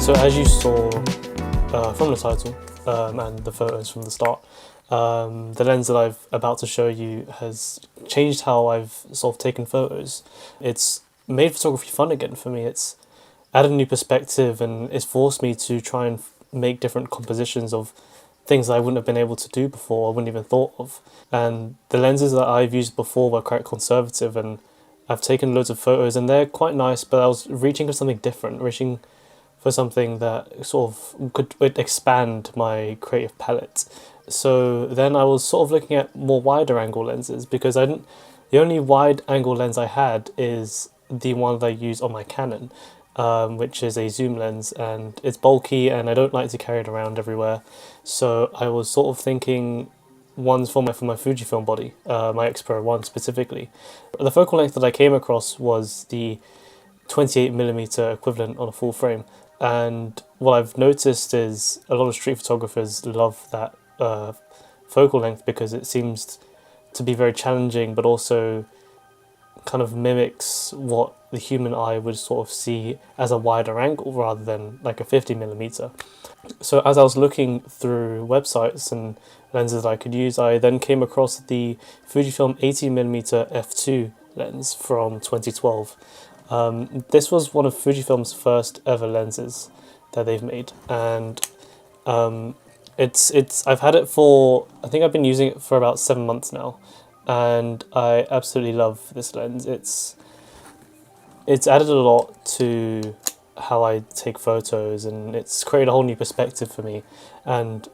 So as you saw from the title and the photos from the start, the lens that I'm about to show you has changed how I've sort of taken photos. It's made photography fun again for me. It's added a new perspective and it's forced me to try and make different compositions of things that I wouldn't have been able to do before, I wouldn't even thought of. And the lenses that I've used before were quite conservative, and I've taken loads of photos and they're quite nice, but I was reaching for something different, reaching for something that sort of would expand my creative palette. So then I was sort of looking at more wider angle lenses, because the only wide angle lens I had is the one that I use on my Canon, which is a zoom lens, and it's bulky and I don't like to carry it around everywhere. So I was sort of thinking ones for my Fujifilm body, my X-Pro 1 specifically. The focal length that I came across was the 28mm equivalent on a full frame, and what I've noticed is a lot of street photographers love that focal length because it seems to be very challenging, but also kind of mimics what the human eye would sort of see as a wider angle rather than like a 50mm. So as I was looking through websites and lenses that I could use, I then came across the Fujifilm 80mm f2 lens from 2012. This was one of Fujifilm's first ever lenses that they've made, and I've had it for, I think I've been using it for about 7 months now, and I absolutely love this lens. It's added a lot to how I take photos, and it's created a whole new perspective for me. And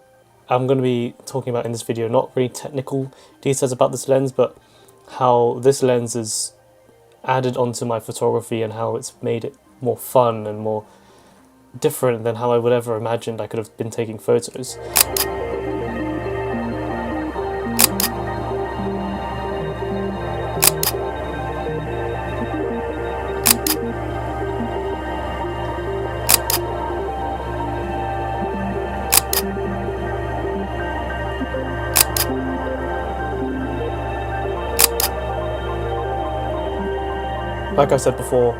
I'm going to be talking about in this video not really technical details about this lens, but how this lens is added onto my photography and how it's made it more fun and more different than how I would ever imagined I could have been taking photos. Like I said before,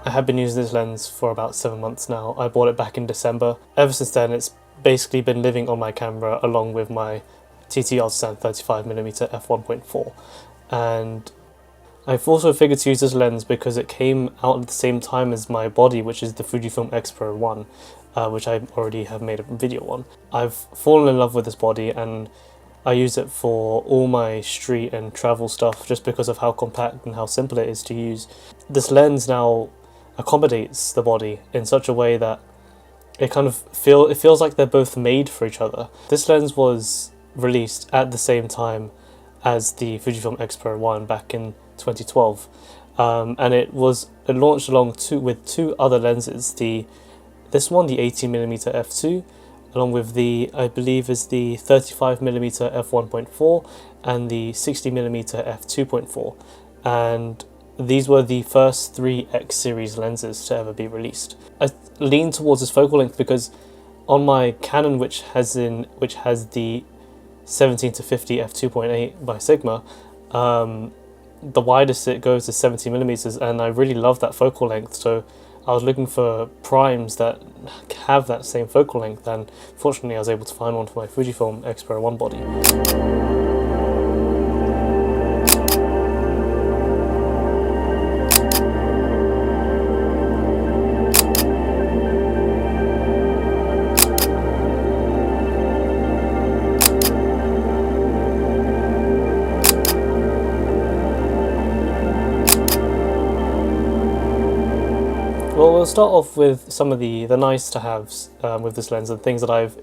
I have been using this lens for about 7 months now. I bought it back in December. Ever since then, it's basically been living on my camera along with my TTR 35mm f1.4. And I've also figured to use this lens because it came out at the same time as my body, which is the Fujifilm X-Pro 1, which I already have made a video on. I've fallen in love with this body, and I use it for all my street and travel stuff just because of how compact and how simple it is to use. This lens now accommodates the body in such a way that it feels like they're both made for each other. This lens was released at the same time as the Fujifilm X-Pro 1 back in 2012, and it launched along with two other lenses. This one, the 80mm f2, along with I believe is the 35mm f1.4 and the 60mm f2.4, and these were the first 3 X series lenses to ever be released. I lean towards this focal length because on my Canon, which has the 17 to 50 f2.8 by Sigma, the widest it goes is 70mm, and I really love that focal length. So I was looking for primes that have that same focal length, and fortunately I was able to find one for my Fujifilm X-Pro 1 body. Well, we'll start off with some of the nice-to-haves with this lens, and things that I've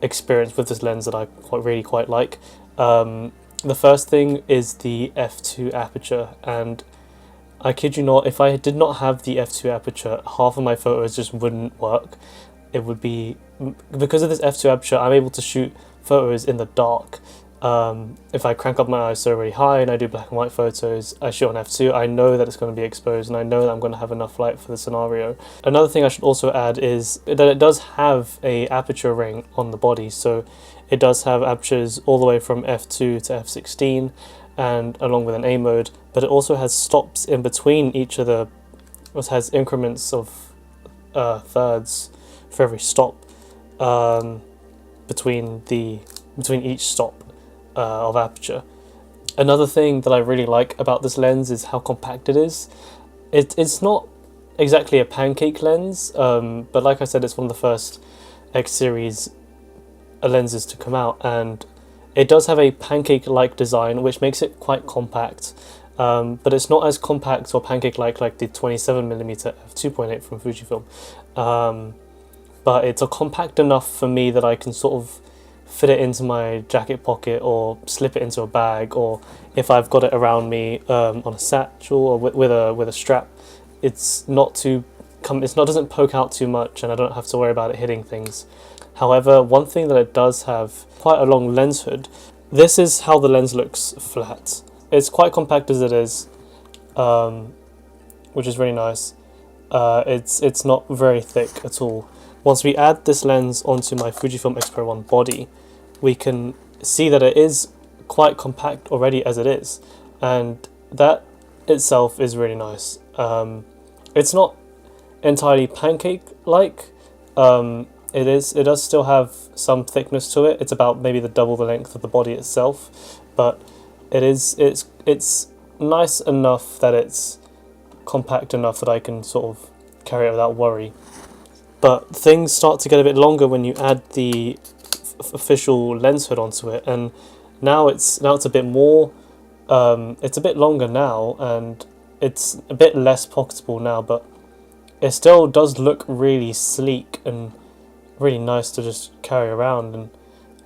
experienced with this lens that I really quite like. The first thing is the f2 aperture, and I kid you not, if I did not have the f2 aperture, half of my photos just wouldn't work. It would be, because of this f2 aperture, I'm able to shoot photos in the dark. If I crank up my ISO really high and I do black and white photos, I shoot on f2, I know that it's going to be exposed and I know that I'm going to have enough light for the scenario. Another thing I should also add is that it does have a aperture ring on the body, so it does have apertures all the way from f2 to f16 and along with an A mode, but it also has stops in between each of the, it has increments of thirds for every stop between each stop of aperture. Another thing that I really like about this lens is how compact it is. It's not exactly a pancake lens, but like I said, it's one of the first X series lenses to come out, and it does have a pancake-like design, which makes it quite compact. But it's not as compact or pancake-like like the 27mm f2.8 from Fujifilm. But it's a compact enough for me that I can sort of fit it into my jacket pocket or slip it into a bag, or if I've got it around me on a satchel or with a strap, it's not too doesn't poke out too much, and I don't have to worry about it hitting things. However, one thing that it does have quite a long lens hood. This is how the lens looks flat. It's quite compact as it is, which is really nice. It's not very thick at all. Once we add this lens onto my Fujifilm X-Pro 1 body, we can see that it is quite compact already as it is, and that itself is really nice. It's not entirely pancake-like. It does still have some thickness to it. It's about maybe double the length of the body itself, but it's nice enough that it's compact enough that I can sort of carry it without worry. But things start to get a bit longer when you add the official lens hood onto it, and now it's a bit more. It's a bit longer now, and it's a bit less pocketable now, but it still does look really sleek and really nice to just carry around. And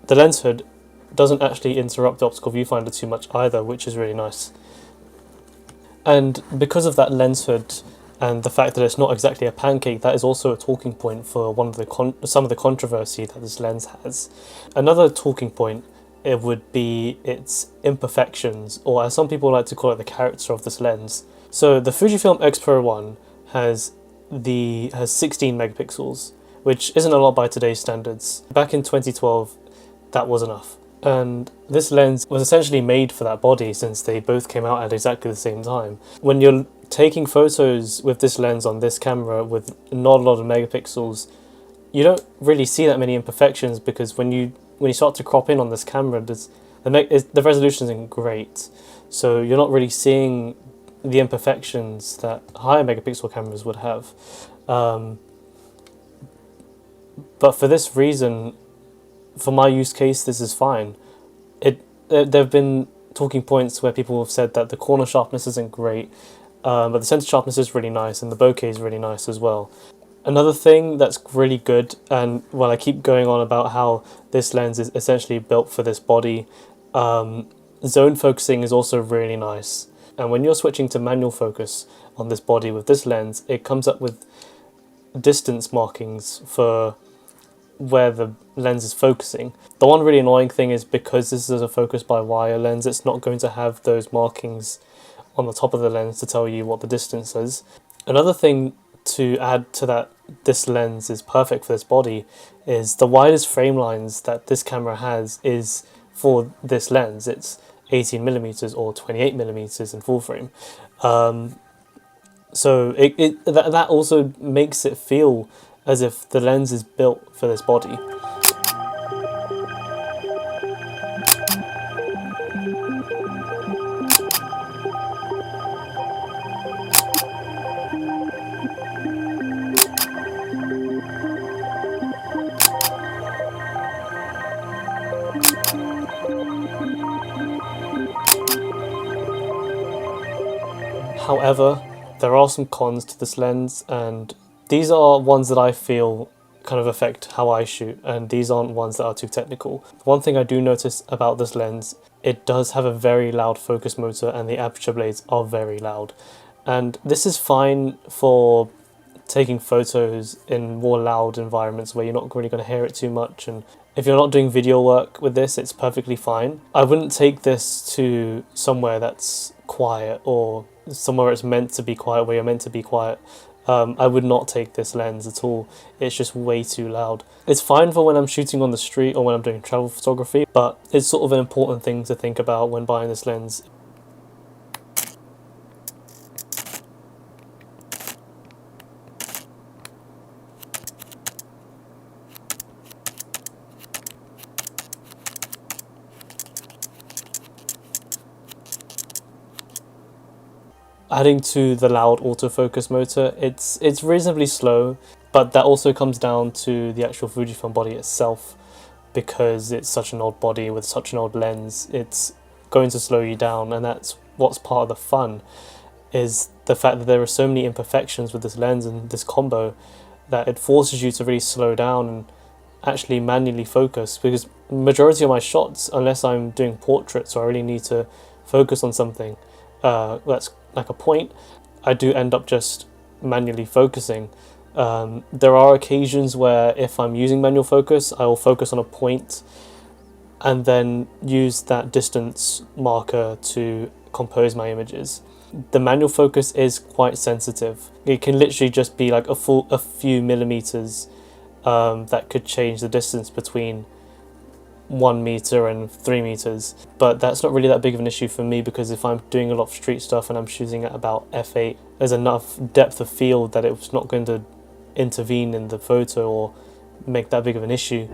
the lens hood doesn't actually interrupt the optical viewfinder too much either, which is really nice. And because of that lens hood and the fact that it's not exactly a pancake, that is also a talking point for some of the controversy that this lens has. Another talking point, it would be its imperfections, or as some people like to call it, the character of this lens. So the Fujifilm X-Pro 1 has 16 megapixels, which isn't a lot by today's standards. Back in 2012, that was enough. And this lens was essentially made for that body, since they both came out at exactly the same time. When you're taking photos with this lens on this camera with not a lot of megapixels, you don't really see that many imperfections, because when you start to crop in on this camera, the resolution isn't great, so you're not really seeing the imperfections that higher megapixel cameras would have. But for this reason, for my use case, this is fine. There have been talking points where people have said that the corner sharpness isn't great, but the center sharpness is really nice, and the bokeh is really nice as well. Another thing that's really good, and while I keep going on about how this lens is essentially built for this body, zone focusing is also really nice. And when you're switching to manual focus on this body with this lens, it comes up with distance markings for where the lens is focusing. The one really annoying thing is, because this is a focus by wire lens, it's not going to have those markings on the top of the lens to tell you what the distance is. Another thing to add to that this lens is perfect for this body is the widest frame lines that this camera has is for this lens. It's 18mm or 28mm in full frame. So that also makes it feel as if the lens is built for this body. However, there are some cons to this lens, and these are ones that I feel kind of affect how I shoot, and these aren't ones that are too technical. One thing I do notice about this lens, it does have a very loud focus motor, and the aperture blades are very loud. And this is fine for taking photos in more loud environments where you're not really going to hear it too much, and if you're not doing video work with this, it's perfectly fine. I wouldn't take this to somewhere that's quiet, or somewhere it's meant to be quiet, where you're meant to be quiet. I would not take this lens at all. It's just way too loud. It's fine for when I'm shooting on the street or when I'm doing travel photography, but it's sort of an important thing to think about when buying this lens. Adding to the loud autofocus motor, it's reasonably slow, but that also comes down to the actual Fujifilm body itself. Because it's such an old body with such an old lens, it's going to slow you down, and that's what's part of the fun, is the fact that there are so many imperfections with this lens and this combo that it forces you to really slow down and actually manually focus. Because majority of my shots, unless I'm doing portraits or I really need to focus on something that's like a point, I do end up just manually focusing. There are occasions where if I'm using manual focus, I will focus on a point and then use that distance marker to compose my images. The manual focus is quite sensitive. It can literally just be like a few millimeters that could change the distance between 1 meter and 3 meters, but that's not really that big of an issue for me, because if I'm doing a lot of street stuff and I'm shooting at about f8, there's enough depth of field that it's not going to intervene in the photo or make that big of an issue.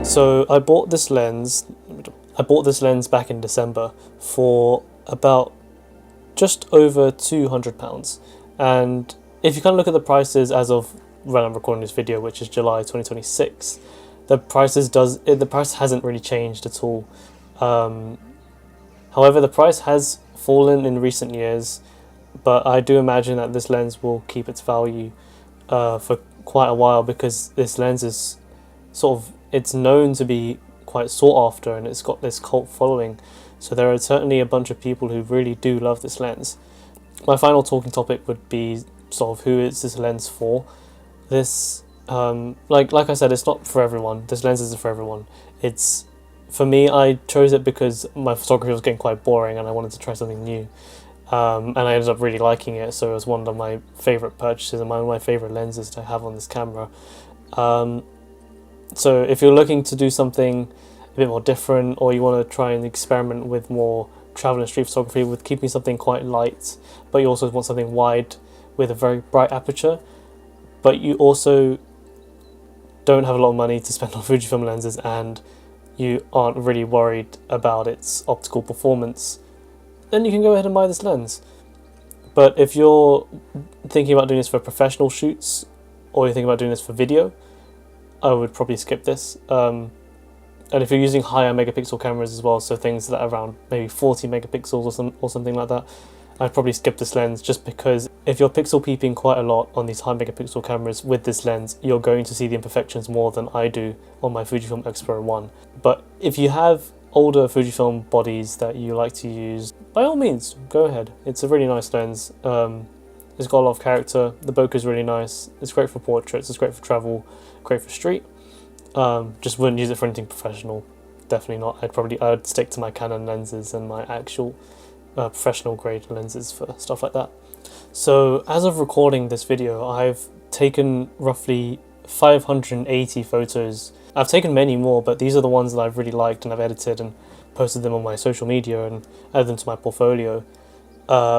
So I bought this lens back in December for about just over £200, and if you kind of look at the prices as of when I'm recording this video, which is July 2026, the price hasn't really changed at all. However, the price has fallen in recent years, but I do imagine that this lens will keep its value for quite a while, because this lens is it's known to be quite sought after, and it's got this cult following. So there are certainly a bunch of people who really do love this lens. My final talking topic would be sort of who is this lens for. This, like I said, it's not for everyone. This lens isn't for everyone. It's, for me, I chose it because my photography was getting quite boring and I wanted to try something new. And I ended up really liking it, so it was one of my favourite purchases and one of my favourite lenses to have on this camera. So if you're looking to do something a bit more different, or you want to try and experiment with more travel and street photography with keeping something quite light, but you also want something wide with a very bright aperture, but you also don't have a lot of money to spend on Fujifilm lenses and you aren't really worried about its optical performance, then you can go ahead and buy this lens. But if you're thinking about doing this for professional shoots, or you're thinking about doing this for video, I would probably skip this. And if you're using higher megapixel cameras as well, so things that are around maybe 40 megapixels or something like that, I'd probably skip this lens, just because if you're pixel peeping quite a lot on these high megapixel cameras with this lens, you're going to see the imperfections more than I do on my Fujifilm X-Pro 1. But if you have older Fujifilm bodies that you like to use, by all means, go ahead. It's a really nice lens. It's got a lot of character. The bokeh is really nice. It's great for portraits. It's great for travel. Great for street. Just wouldn't use it for anything professional. Definitely not. I'd stick to my Canon lenses and my actual professional grade lenses for stuff like that. So as of recording this video, I've taken roughly 580 photos. I've taken many more, but these are the ones that I've really liked, and I've edited and posted them on my social media and added them to my portfolio.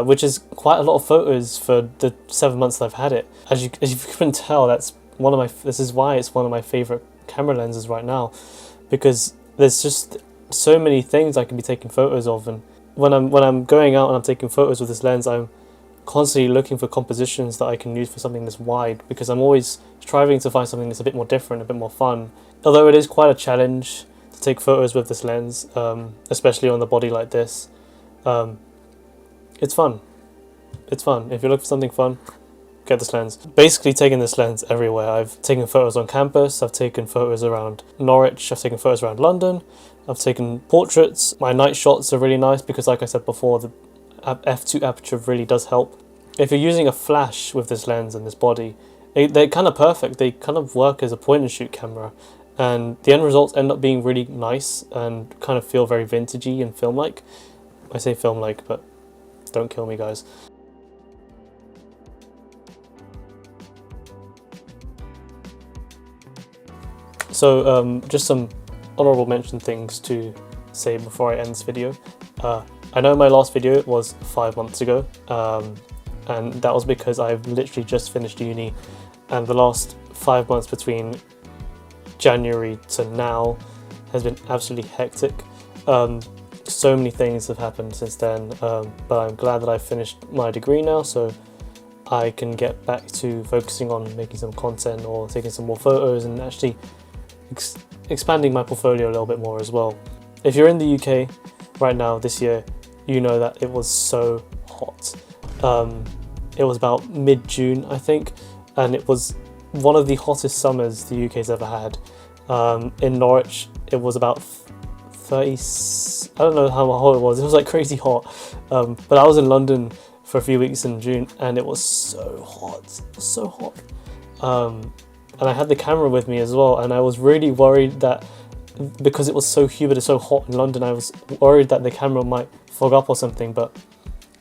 Which is quite a lot of photos for the 7 months that I've had it. As you can tell, this is why it's one of my favorite camera lenses right now, because there's just so many things I can be taking photos of, and when I'm going out and I'm taking photos with this lens, I'm constantly looking for compositions that I can use for something this wide, because I'm always striving to find something that's a bit more different, a bit more fun. Although it is quite a challenge to take photos with this lens, especially on the body like this. It's fun. It's fun. If you're looking for something fun, get this lens. Basically taking this lens everywhere. I've taken photos on campus, I've taken photos around Norwich, I've taken photos around London, I've taken portraits. My night shots are really nice because, like I said before, the f2 aperture really does help. If you're using a flash with this lens and this body, they're kind of perfect. They kind of work as a point and shoot camera, and the end results end up being really nice and kind of feel very vintagey and film-like. I say film-like, but don't kill me, guys. So just some honorable mention things to say before I end this video. I know my last video was 5 months ago, and that was because I've literally just finished uni, and the last 5 months between January to now has been absolutely hectic. So many things have happened since then, but I'm glad that I've finished my degree now, so I can get back to focusing on making some content or taking some more photos and actually expanding my portfolio a little bit more as well. If you're in the UK right now this year, you know that it was so hot. It was about mid-June, I think, and it was one of the hottest summers the UK's ever had. In Norwich, it was about 30, I don't know how hot it was like crazy hot. But I was in London for a few weeks in June, and it was so hot, it was so hot. And I had the camera with me as well, and I was really worried that because it was so humid and so hot in London, I was worried that the camera might fog up or something, but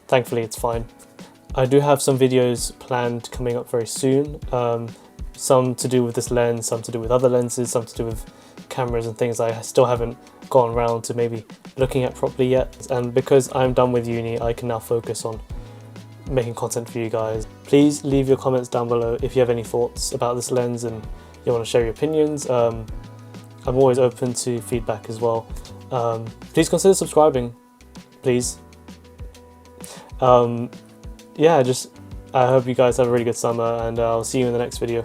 thankfully it's fine. I do have some videos planned coming up very soon, some to do with this lens, some to do with other lenses, some to do with cameras and things I still haven't gone around to maybe looking at properly yet. And because I'm done with uni, I can now focus on making content for you guys. Please leave your comments down below if you have any thoughts about this lens and you want to share your opinions. I'm always open to feedback as well. Please consider subscribing, please. Yeah, I hope you guys have a really good summer, and I'll see you in the next video.